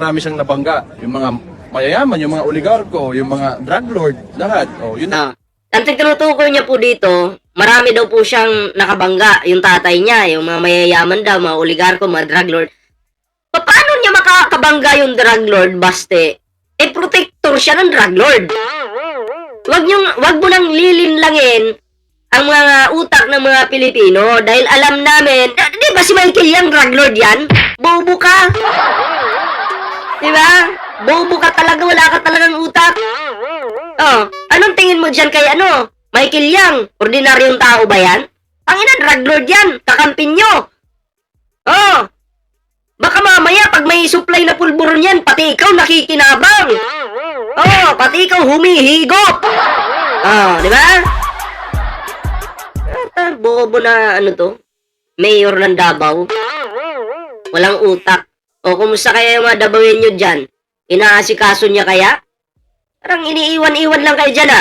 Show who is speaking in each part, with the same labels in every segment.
Speaker 1: Marami siyang nabangga. Yung mga mayayaman, yung mga oligarko, yung mga drug lord, lahat. Oh, yun na.
Speaker 2: Ang tinutukoy niya po dito, marami daw po siyang nakabangga, yung tatay niya, yung mga mayayaman daw, mga oligarko, mga drug lord. Paano niya makakabangga yung drug lord, Baste? Protector siya ng drug lord. Wag mo nang lilinlangin ang mga utak ng mga Pilipino dahil alam namin, di ba si Michael Yang drug lord yan? Bobo ka. Di ba? Bobo ka talaga, wala ka talagang utak. Oh, anong tingin mo dyan kay Michael Yang? Ordinaryong tao ba yan? Tangina, drug lord yan. Kakampin nyo. Oh, baka mamaya pag may supply na pulburon yan, pati ikaw nakikinabang. Oh, pati ikaw humihigop. Oh, di ba? Bobo na mayor ng Davao. Walang utak. O, kumusta kaya yung mga Davawin nyo dyan? Inaasikaso niya kaya? Parang iniiwan-iwan lang kayo dyan,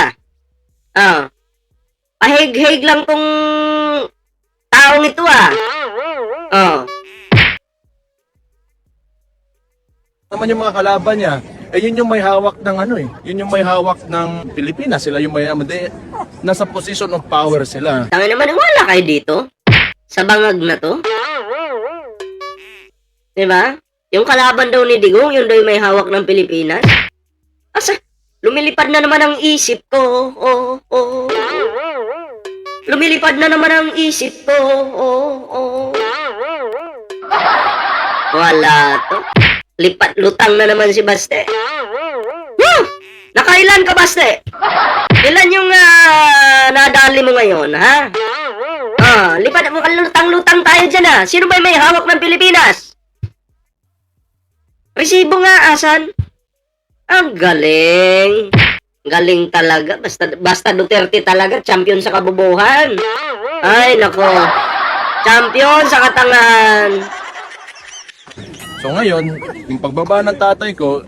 Speaker 2: pahig-hig lang tong taong ito,
Speaker 1: Naman yung mga kalaban niya, yun yung may hawak ng yun yung may hawak ng Pilipinas. Sila yung mayaman. Nasa position of power sila.
Speaker 2: Tangin naman, wala kayo dito? Sa bangag na to? Diba? Yung kalaban daw ni Digong, yun daw yung may hawak ng Pilipinas. Asa, lumilipad na naman ang isip ko. Lumilipad na naman ang isip ko. Wala to. Lutang na naman si Baste. Nakailan ka, Baste? Ilan yung nadali mo ngayon, ha? Lipad mo, lutang-lutang tayo dyan, Sino ba may hawak ng Pilipinas? Resibo nga, asan? Ang galing. Galing talaga. Basta Duterte talaga, champion sa kabubuhan. Ay, nako. Champion sa katangahan.
Speaker 1: So ngayon, yung pagbaba ng tatay ko,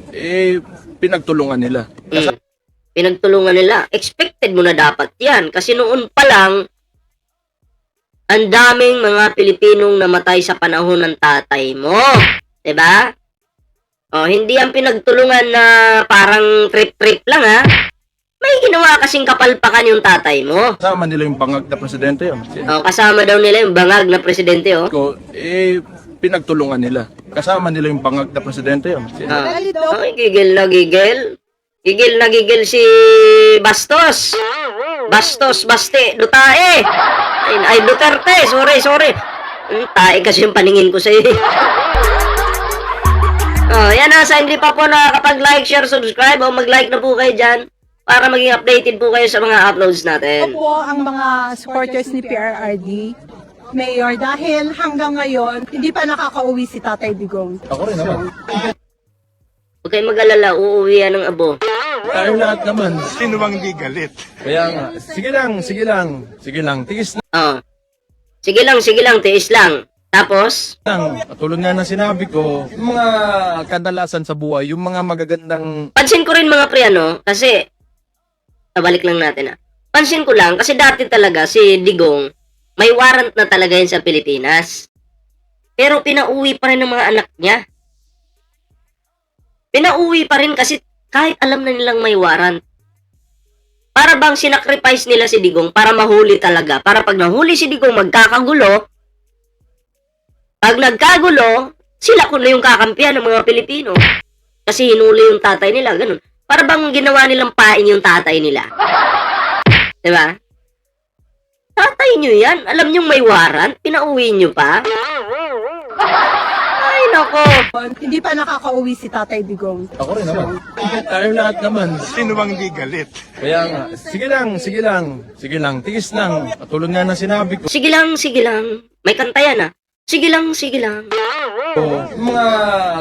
Speaker 1: pinagtulungan nila.
Speaker 2: Pinagtulungan nila. Expected mo na dapat yan. Kasi noon pa lang, ang daming mga Pilipinong namatay sa panahon ng tatay mo. Diba? Hindi ang pinagtulungan na parang trip-trip lang, ha? May ginawa kasing kapalpakan yung tatay mo.
Speaker 1: Kasama nila yung bangag na presidente yun.
Speaker 2: Kasama daw nila yung bangag na presidente,
Speaker 1: Pinagtulungan nila. Kasama nila yung bangag na presidente yun.
Speaker 2: Gigil na gigil. Gigil na gigil si Bastos. Bastos, Baste, Dutae. Ay, Duterte. Sorry. Tae kasi yung paningin ko sa'yo. Yan sa hindi pa po nakakapag-like, share, subscribe, mag-like na po kayo dyan para maging updated po kayo sa mga uploads natin.
Speaker 3: Ito po ang mga supporters ni PRRD, Mayor, dahil hanggang ngayon, hindi pa nakakauwi si Tatay Digong.
Speaker 1: Ako rin naman.
Speaker 2: Huwag kayong mag-alala, uuwi yan ng abo.
Speaker 1: Tayo lahat naman.
Speaker 4: Sino bang di galit?
Speaker 1: Kaya nga, sige lang, tigis
Speaker 2: Sige lang, tiis lang. Tapos,
Speaker 1: lang. Tulad nga na sinabi ko, yung mga kadalasan sa buhay, yung mga magagandang
Speaker 2: pansin ko rin mga pre, kasi, balik lang natin, Pansin ko lang, kasi dati talaga si Digong, may warrant na talaga yun sa Pilipinas. Pero pinauwi pa rin ng mga anak niya. Pinauwi pa rin kasi kahit alam na nilang may warrant. Para bang sinacrifice nila si Digong para mahuli talaga. Para pag nahuli si Digong magkakagulo, pag nagkagulo, sila kuno yung kakampihan ng mga Pilipino. Kasi hinuli yung tatay nila, ganun. Para bang ginawa nilang paing yung tatay nila. Diba? Tatay nyo yan. Alam nyo may warrant, pinauwi nyo pa. Ay, nako.
Speaker 3: Hindi pa nakakauwi si Tatay Digong.
Speaker 1: Ako rin naman. Tayo lahat naman.
Speaker 4: Sino bang di galit?
Speaker 1: Kaya nga, sige lang, tigis lang. Tulad nga na sinabi ko,
Speaker 2: Sige lang. May kanta yan, Sige lang.
Speaker 1: yung mga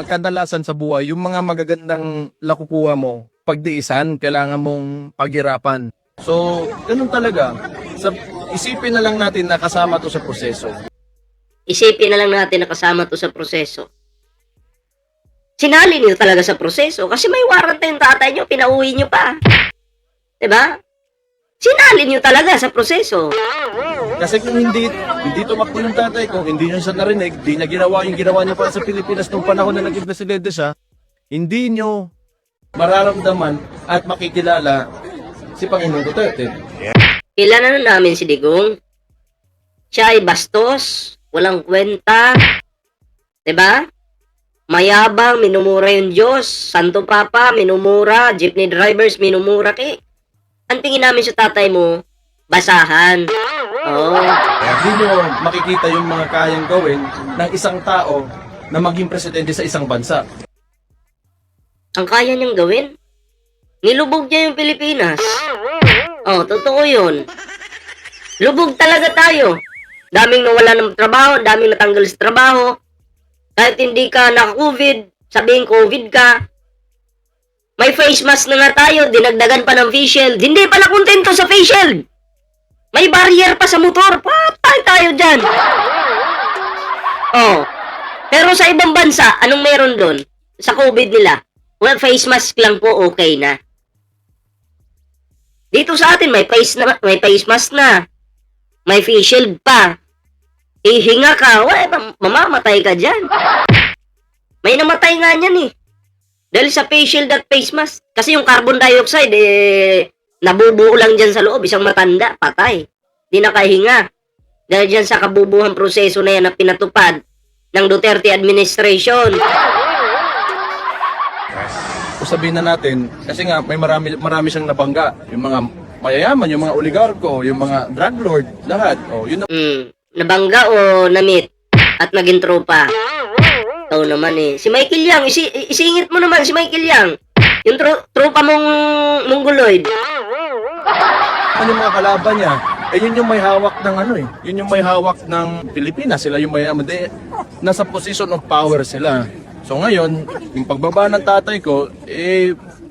Speaker 1: kadalasan sa buhay, yung mga magagandang nakukuha mo, pagdiisan, kailangan mong paghirapan. So, ganun talaga. Isipin na lang natin na kasama to sa proseso.
Speaker 2: Isipin na lang natin na kasama to sa proseso. Sinali niyo talaga sa proseso kasi may warrant na yung tatay niyo, pinauwi niyo pa. Diba? Sinali niyo talaga sa proseso.
Speaker 1: Kasi kung hindi tumakbo yung tatay ko, hindi niya siya narinig, hindi niya ginawa yung ginawa niya para sa Pilipinas nung panahon na naging presidente siya, hindi nyo mararamdaman at makikilala si Panginoong Duterte.
Speaker 2: Kilala na namin si Digong. Siya ay bastos, walang kwenta, 'di ba? Mayabang, minumura yung Diyos, Santo Papa, minumura, jeepney drivers, minumura. Ang tingin namin sa tatay mo, basahan. Oo.
Speaker 1: Hindi nyo makikita yung mga kayang gawin ng isang tao na maging presidente sa isang bansa.
Speaker 2: Ang kaya niyang gawin, nilubog niya yung Pilipinas. Oh, totoo yun. Lubog talaga tayo. Daming nawala ng trabaho, daming natanggal sa trabaho. Kahit hindi ka naka-COVID, sabihin COVID ka. May face mask na nga tayo, dinagdagan pa ng face shield. Hindi pala kontento sa face shield. May barrier pa sa motor. Patay tayo dyan. Oh. Pero sa ibang bansa, anong meron doon? Sa COVID nila, well, face mask lang po, okay na. Dito sa atin, may face mask na. May face shield pa. Ihinga ka, mamamatay ka dyan. May namatay nga niyan eh. Dahil sa face shield at face mask. Kasi yung carbon dioxide, nabubuo lang dyan sa loob. Isang matanda, patay. Di nakahinga. Dahil dyan sa kabubuhang proseso na yan na pinatupad ng Duterte administration.
Speaker 1: O sabihin na natin, kasi nga may marami siyang nabangga. Yung mga mayayaman, yung mga oligarko, yung mga drug lord, lahat. O, yun
Speaker 2: Nabangga o namit at naging tropa? Ikaw naman eh. Si Michael Yang, isingit mo naman si Michael Yang. Yung tropa mong mongoloid.
Speaker 1: ano yung mga kalaban niya? Yun yung may hawak ng Yun yung may hawak ng Pilipinas. Sila yung mayaman. Nasa position of power sila. So ngayon, yung pagbaba ng tatay ko,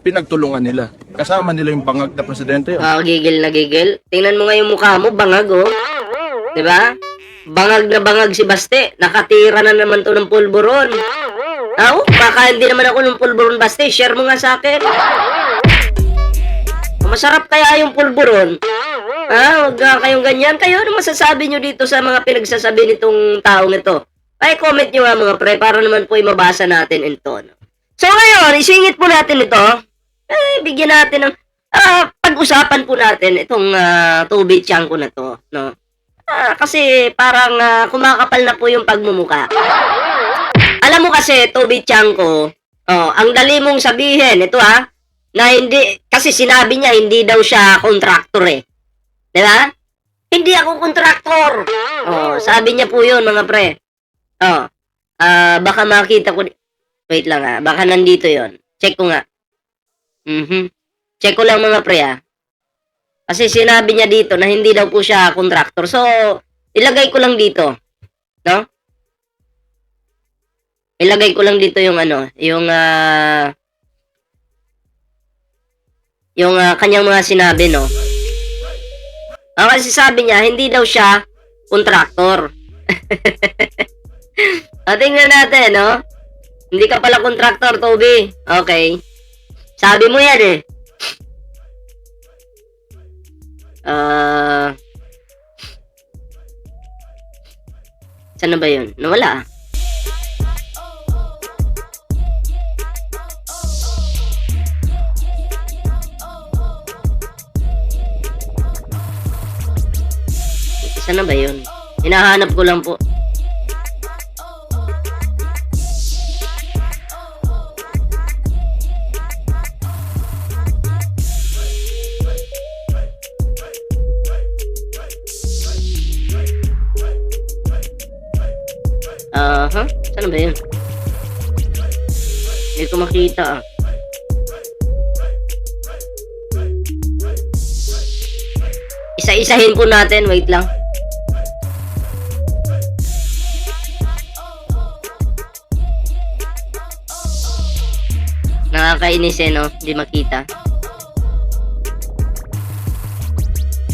Speaker 1: pinagtulungan nila. Kasama nila yung bangag na presidente.
Speaker 2: Gigil na gigil. Tingnan mo nga yung mukha mo, bangag oh. Diba? Bangag na bangag si Baste. Nakatira na naman to ng pulburon. Baka hindi naman ako ng pulburon, Baste. Share mo nga sa akin. Masarap kaya yung pulburon. Huwag kayong ganyan. Kayo, ano masasabi nyo dito sa mga pinagsasabi nitong taong ito? Ay, comment nyo nga mga pre, para naman po mabasa natin ito. No? So ngayon, isingit po natin ito. Bigyan natin ng pag-usapan po natin itong Toby Chanko na to. No? Kasi parang kumakapal na po yung pagmumuka. Alam mo kasi, Toby Chanko, ang dali mong sabihin, ito na hindi, kasi sinabi niya hindi daw siya contractor eh. Diba? Hindi ako contractor. Sabi niya po yun mga pre. Baka makita ko, wait lang baka nandito yon. Check ko nga. Check ko lang mga pre Kasi sinabi niya dito na hindi daw po siya contractor. So, ilagay ko lang dito. No? Ilagay ko lang dito yung yung kanyang mga sinabi, no? Kasi sabi niya, hindi daw siya contractor. Tingnan natin, no? Hindi ka pala contractor, Toby. Okay. Sabi mo yan eh. Saan na ba yun? Nawala Saan na ba yun? Hinahanap ko lang po. Saan ba yun? Hindi ko makita Isa-isahin po natin. Wait lang. Nakakainis no? Hindi makita.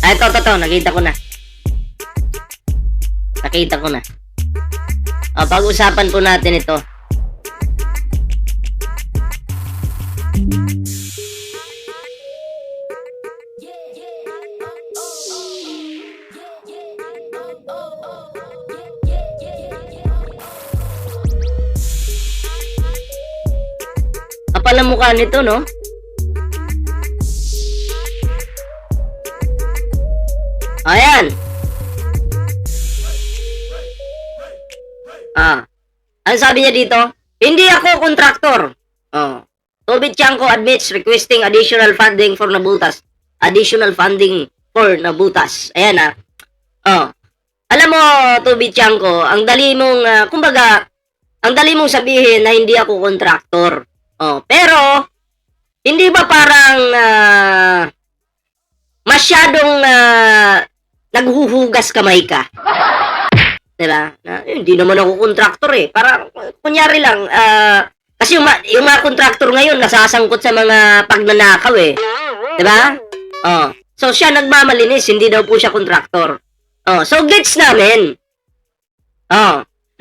Speaker 2: Ito. Nakita ko na. Pag-usapan po natin ito. kapal ng mukha nito, no? Ayan. Ano sabi niya dito? Hindi ako kontraktor. Tobit Tiangco admits requesting additional funding for Nabutas. Additional funding for Nabutas. Ayan Alam mo, Tobit Tiangco, ang dali mong, kumbaga, ang dali mong sabihin na hindi ako kontraktor. Pero, hindi ba parang masyadong naghuhugas kamay ka? Diba? Hindi naman ako kontraktor eh. Parang, kunyari lang, kasi yung mga kontraktor ngayon, nasasangkot sa mga pagnanakaw eh. Diba? So, siya nagmamalinis, hindi daw po siya kontraktor. So, gets namin.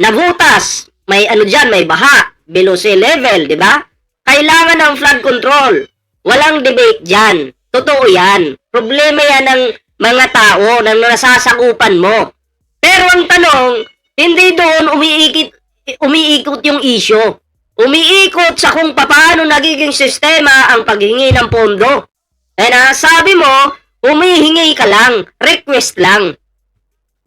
Speaker 2: Nabutas, may ano dyan, may baha, below sea level, diba? Kailangan ng flood control. Walang debate dyan. Totoo yan. Problema yan ng mga tao na nasasakupan mo. Pero ang tanong, hindi doon umiikot yung issue. Umiikot sa kung paano nagiging sistema ang paghingi ng pondo. Sabi mo, humihingi ka lang, request lang.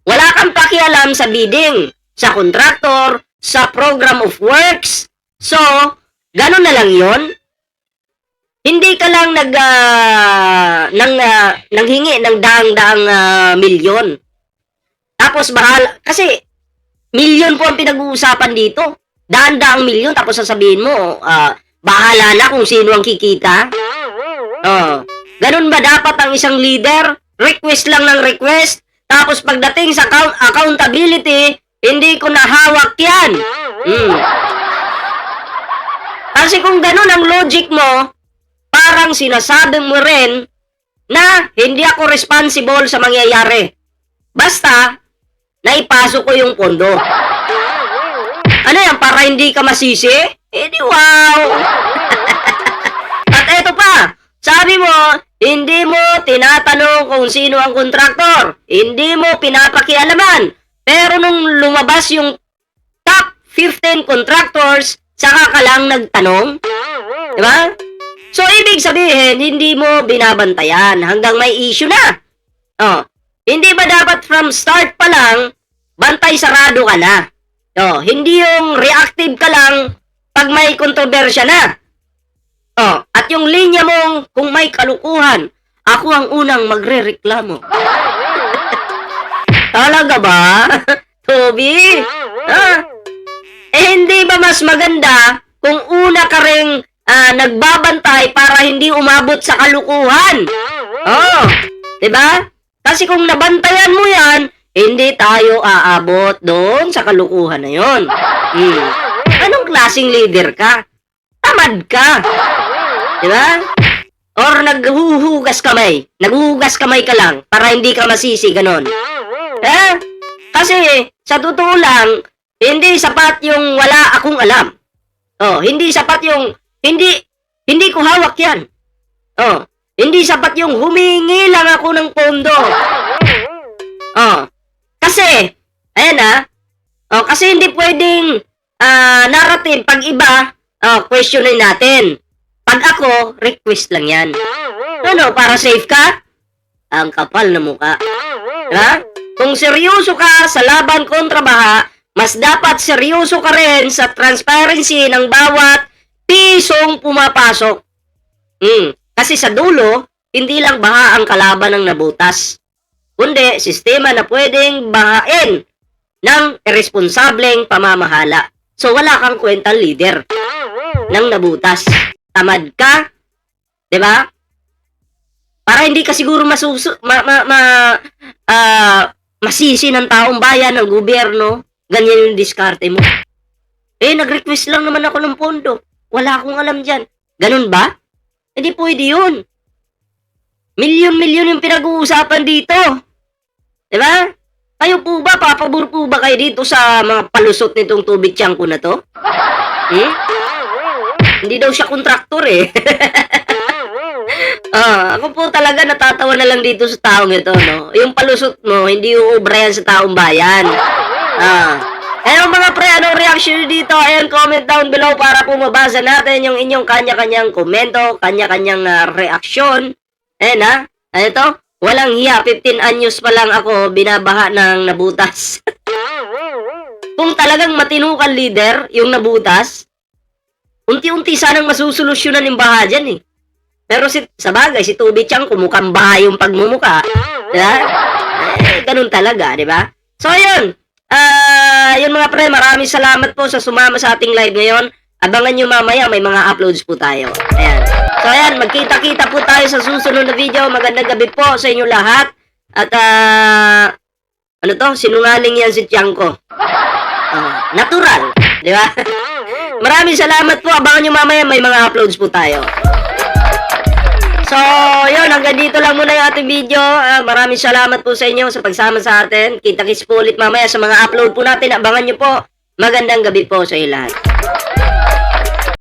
Speaker 2: Wala kang pakialam sa bidding, sa contractor, sa program of works. So, ganun na lang yon. Hindi ka lang nanghingi ng daang-daang milyon. Tapos bahala, kasi milyon po ang pinag-uusapan dito. Daan-daang milyon, tapos sasabihin mo, bahala na kung sino ang kikita. Ganun ba dapat ang isang leader? Request lang ng request, tapos pagdating sa accountability, hindi ko nahawak yan. Kasi kung ganun ang logic mo, parang sinasabi mo rin na hindi ako responsible sa mangyayari. Basta, naipasok ko yung pondo. Ano yan, para hindi ka masisi? Di wow! At eto pa, sabi mo, hindi mo tinatanong kung sino ang kontraktor. Hindi mo pinapakialaman. Pero nung lumabas yung top 15 contractors, saka ka lang nagtanong. Diba? So, ibig sabihin, hindi mo binabantayan hanggang may issue na. Hindi ba dapat from start pa lang, bantay sarado ka na? Hindi yung reactive ka lang pag may kontrobersya na. At yung linya mong kung may kalukuhan, ako ang unang magrereklamo. Talaga ba? Toby? Hindi ba mas maganda kung una ka ring nagbabantay para hindi umabot sa kalukuhan? Diba? Kasi kung nabantayan mo yan, hindi tayo aabot doon sa kalukuhan na yon. Anong klaseng leader ka? Tamad ka. Diba? Or naghuhugas kamay. Naghuhugas kamay ka lang para hindi ka masisi, ganon. Kasi, sa totoo lang, hindi sapat yung wala akong alam. Hindi sapat yung, hindi ko hawak yan. Hindi sapat yung humingi lang ako ng pondo. Kasi, ayan kasi hindi pwedeng narrative pag iba, questionin natin. Pag ako, request lang yan. Para safe ka? Ang kapal na muka. Kung seryoso ka sa laban kontra baha, mas dapat seryoso ka rin sa transparency ng bawat pisong pumapasok. Kasi sa dulo, hindi lang baha ang kalaban ng nabutas, kundi sistema na pwedeng bahain ng irresponsableng pamamahala. So wala kang kwentang leader ng nabutas. Tamad ka, 'di ba? Para hindi ka siguro masisi ng taong bayan, ng gobyerno, ganyan yung diskarte mo. Nag-request lang naman ako ng pondo. Wala akong alam dyan. Ganun ba? Hindi pwede yun. Milyon-milyon yung pinag-uusapan dito. Diba? Kayo po ba, papabor po ba kayo dito sa mga palusot nitong Tobit Tiangco na to? Hindi daw siya kontraktor eh. Ako po talaga natatawa na lang dito sa taong ito, no? Yung palusot mo, hindi uubra yan sa taong bayan. Ayun mga pre, anong reaction nyo dito? Ayun, comment down below para po mabasa natin yung inyong kanya-kanyang komento, kanya-kanyang reaksyon. Ayun ha, ano to? Walang hiya, 15 anyos pa lang ako, binabaha ng nabutas. Kung talagang matino kang leader, yung nabutas, unti-unti sanang masusolusyonan yung baha dyan eh. Pero sa bagay, si Tubi Chang kumukhang baha yung pagmumuka. Diba? Ganun talaga, di ba? So, ayun. Yun mga pre, maraming salamat po sa sumama sa ating live ngayon. Abangan nyo mamaya, may mga uploads po tayo. Ayan. So, ayan, magkita-kita po tayo sa susunod na video. Magandang gabi po sa inyo lahat. At, ano to? Sinungaling yan si Tiang ko. Natural. Di ba? Maraming salamat po. Abangan nyo mamaya, may mga uploads po tayo. So, yun, hanggang dito lang muna yung ating video. Maraming salamat po sa inyo sa pagsama sa atin. Kita-kits po ulit mamaya sa mga upload po natin. Abangan nyo po. Magandang gabi po sa iyo lahat.